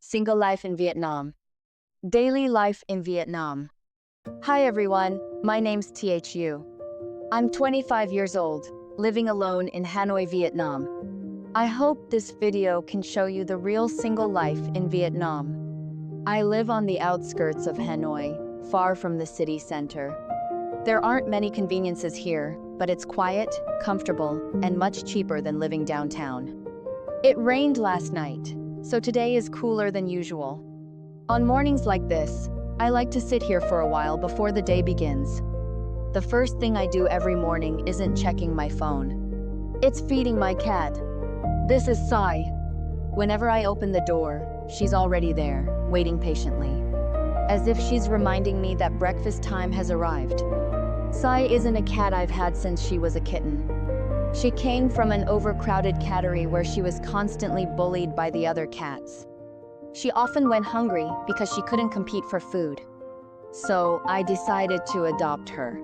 Single life in Vietnam. Daily life in Vietnam. Hi everyone, my name's THU. I'm 25 years old, living alone in Hanoi, Vietnam. I hope this video can show you the real single life in Vietnam. I live on the outskirts of Hanoi, far from the city center. There aren't many conveniences here, but it's quiet, comfortable, and much cheaper than living downtown. It rained last night, so today is cooler than usual. On mornings like this, I like to sit here for a while before the day begins. The first thing I do every morning isn't checking my phone. It's feeding my cat. This is Sai. Whenever I open the door, she's already there, waiting patiently, as if she's reminding me that breakfast time has arrived. Sai isn't a cat I've had since she was a kitten. She came from an overcrowded cattery where she was constantly bullied by the other cats. She often went hungry because she couldn't compete for food. So I decided to adopt her.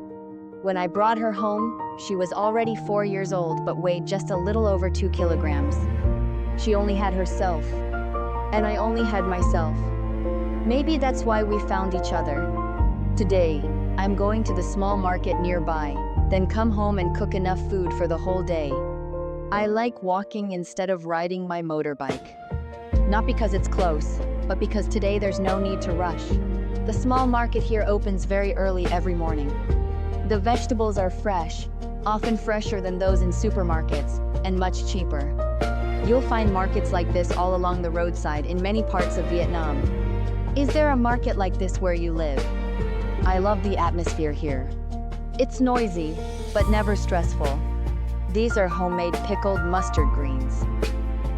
When I brought her home, she was already 4 years old but weighed just a little over 2 kilograms. She only had herself, and I only had myself. Maybe that's why we found each other. Today, I'm going to the small market nearby, then come home and cook enough food for the whole day. I like walking instead of riding my motorbike. Not because it's close, but because today there's no need to rush. The small market here opens very early every morning. The vegetables are fresh, often fresher than those in supermarkets, and much cheaper. You'll find markets like this all along the roadside in many parts of Vietnam. Is there a market like this where you live? I love the atmosphere here. It's noisy, but never stressful. These are homemade pickled mustard greens.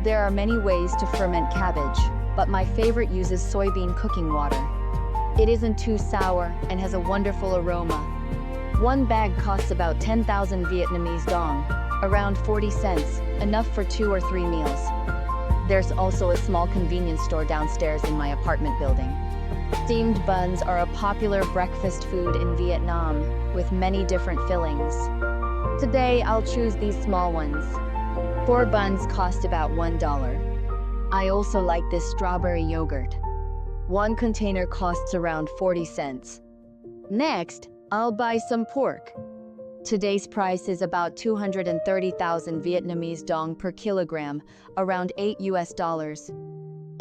There are many ways to ferment cabbage, but my favorite uses soybean cooking water. It isn't too sour and has a wonderful aroma. One bag costs about 10,000 Vietnamese dong, around 40 cents, enough for 2 or 3 meals. There's also a small convenience store downstairs in my apartment building. Steamed buns are a popular breakfast food in Vietnam, with many different fillings. Today, I'll choose these small ones. 4 buns cost about $1. I also like this strawberry yogurt. One container costs around 40 cents. Next, I'll buy some pork. Today's price is about 230,000 Vietnamese dong per kilogram, around $8 US.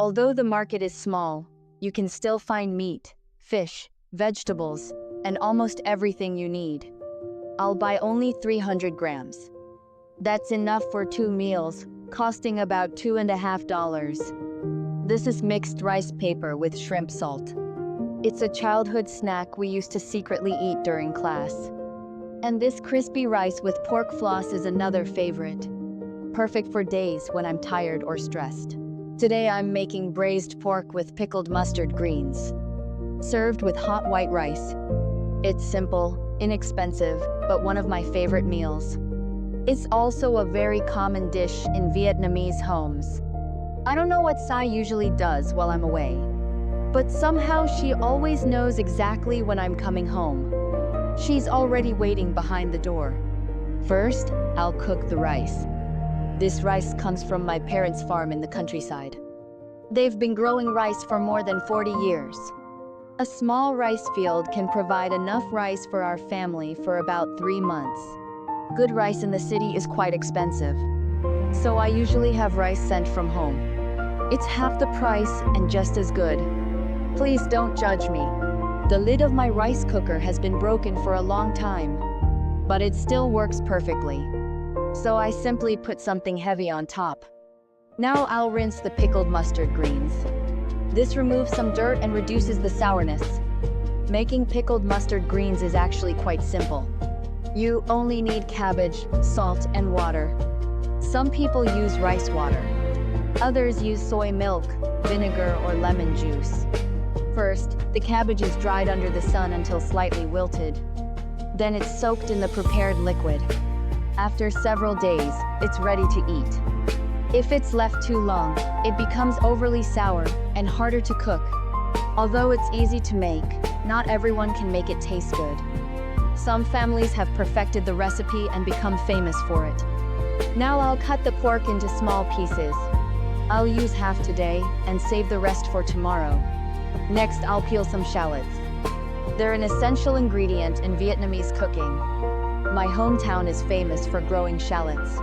Although the market is small, you can still find meat, fish, vegetables, and almost everything you need. I'll buy only 300 grams. That's enough for 2 meals, costing about $2.50. This is mixed rice paper with shrimp salt. It's a childhood snack we used to secretly eat during class. And this crispy rice with pork floss is another favorite. Perfect for days when I'm tired or stressed. Today I'm making braised pork with pickled mustard greens, served with hot white rice. It's simple, inexpensive, but one of my favorite meals. It's also a very common dish in Vietnamese homes. I don't know what Sai usually does while I'm away, but somehow she always knows exactly when I'm coming home. She's already waiting behind the door. First, I'll cook the rice. This rice comes from my parents' farm in the countryside. They've been growing rice for more than 40 years. A small rice field can provide enough rice for our family for about 3 months. Good rice in the city is quite expensive, so I usually have rice sent from home. It's half the price and just as good. Please don't judge me. The lid of my rice cooker has been broken for a long time, but it still works perfectly. So I simply put something heavy on top. Now I'll rinse the pickled mustard greens. This removes some dirt and reduces the sourness. Making pickled mustard greens is actually quite simple. You only need cabbage, salt, and water. Some people use rice water. Others use soy milk, vinegar, or lemon juice. First, the cabbage is dried under the sun until slightly wilted. Then it's soaked in the prepared liquid. After several days, it's ready to eat. If it's left too long, it becomes overly sour and harder to cook. Although it's easy to make, not everyone can make it taste good. Some families have perfected the recipe and become famous for it. Now I'll cut the pork into small pieces. I'll use half today and save the rest for tomorrow. Next, I'll peel some shallots. They're an essential ingredient in Vietnamese cooking. My hometown is famous for growing shallots.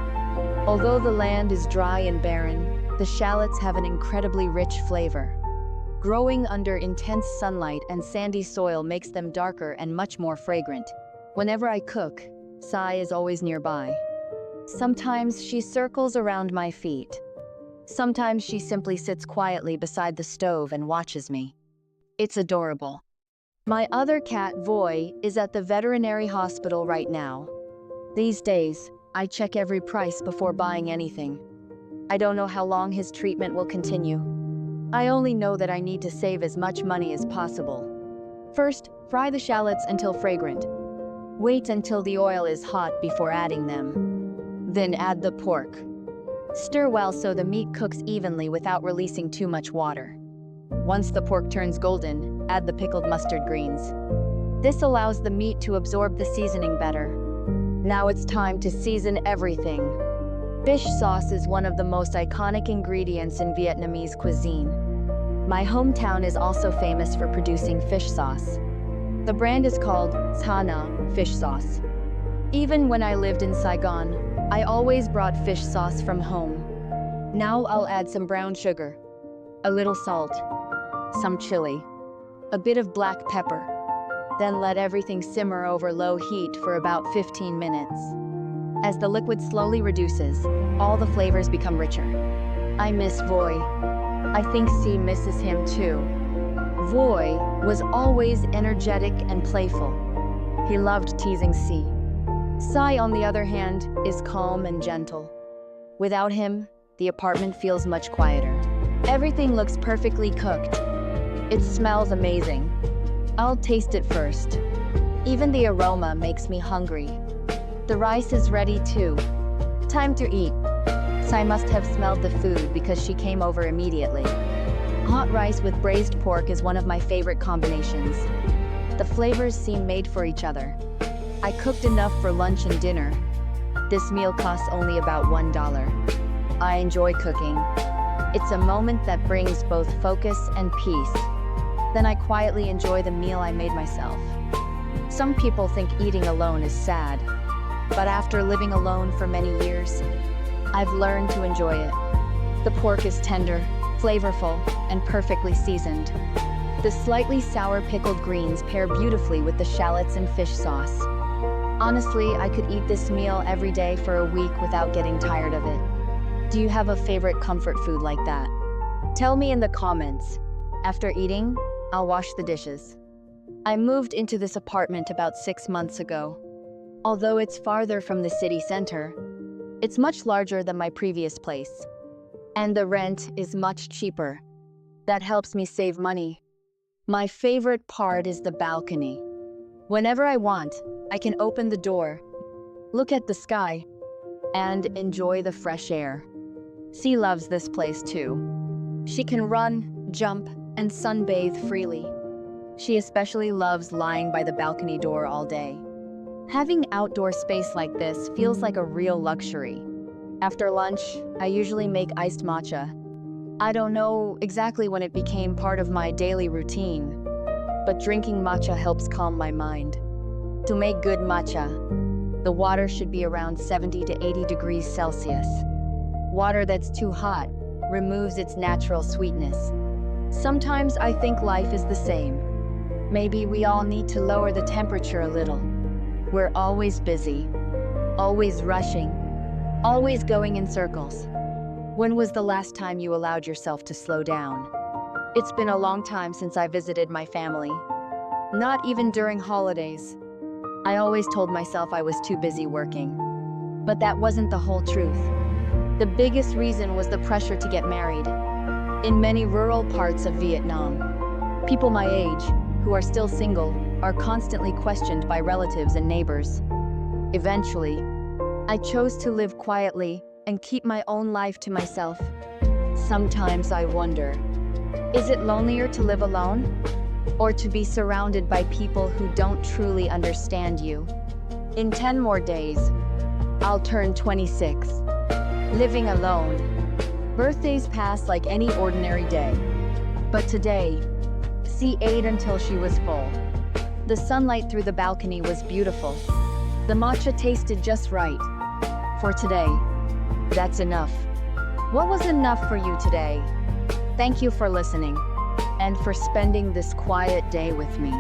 Although the land is dry and barren, the shallots have an incredibly rich flavor. Growing under intense sunlight and sandy soil makes them darker and much more fragrant. Whenever I cook, Sai is always nearby. Sometimes she circles around my feet. Sometimes she simply sits quietly beside the stove and watches me. It's adorable. My other cat, Voy, is at the veterinary hospital right now. These days, I check every price before buying anything. I don't know how long his treatment will continue. I only know that I need to save as much money as possible. First, fry the shallots until fragrant. Wait until the oil is hot before adding them. Then add the pork. Stir well so the meat cooks evenly without releasing too much water. Once the pork turns golden, add the pickled mustard greens. This allows the meat to absorb the seasoning better. Now it's time to season everything. Fish sauce is one of the most iconic ingredients in Vietnamese cuisine. My hometown is also famous for producing fish sauce. The brand is called Hanoi fish sauce. Even when I lived in Saigon, I always brought fish sauce from home. Now I'll add some brown sugar, a little salt, some chili, a bit of black pepper. Then let everything simmer over low heat for about 15 minutes. As the liquid slowly reduces, all the flavors become richer. I miss Voy. I think C misses him too. Voy was always energetic and playful. He loved teasing C. Sai, on the other hand, is calm and gentle. Without him, the apartment feels much quieter. Everything looks perfectly cooked. It smells amazing. I'll taste it first. Even the aroma makes me hungry. The rice is ready too. Time to eat. Sai must have smelled the food because she came over immediately. Hot rice with braised pork is one of my favorite combinations. The flavors seem made for each other. I cooked enough for lunch and dinner. This meal costs only about $1. I enjoy cooking. It's a moment that brings both focus and peace. Then I quietly enjoy the meal I made myself. Some people think eating alone is sad, but after living alone for many years, I've learned to enjoy it. The pork is tender, flavorful, and perfectly seasoned. The slightly sour pickled greens pair beautifully with the shallots and fish sauce. Honestly, I could eat this meal every day for a week without getting tired of it. Do you have a favorite comfort food like that? Tell me in the comments. After eating, I'll wash the dishes. I moved into this apartment about 6 months ago. Although it's farther from the city center, it's much larger than my previous place. And the rent is much cheaper. That helps me save money. My favorite part is the balcony. Whenever I want, I can open the door, look at the sky, and enjoy the fresh air. C loves this place too. She can run, jump, and sunbathe freely. She especially loves lying by the balcony door all day. Having outdoor space like this feels like a real luxury. After lunch, I usually make iced matcha. I don't know exactly when it became part of my daily routine, but drinking matcha helps calm my mind. To make good matcha, the water should be around 70 to 80 degrees Celsius. Water that's too hot removes its natural sweetness. Sometimes I think life is the same. Maybe we all need to lower the temperature a little. We're always busy, always rushing, always going in circles. When was the last time you allowed yourself to slow down? It's been a long time since I visited my family. Not even during holidays. I always told myself I was too busy working. But that wasn't the whole truth. The biggest reason was the pressure to get married. In many rural parts of Vietnam, people my age, who are still single, are constantly questioned by relatives and neighbors. Eventually, I chose to live quietly and keep my own life to myself. Sometimes I wonder, is it lonelier to live alone? Or to be surrounded by people who don't truly understand you? In 10 more days, I'll turn 26. Living alone Birthdays pass like any ordinary day. But today, she ate until she was full. The sunlight through the balcony was beautiful. The matcha tasted just right. For today, that's enough. What was enough for you today? Thank you for listening and for spending this quiet day with me.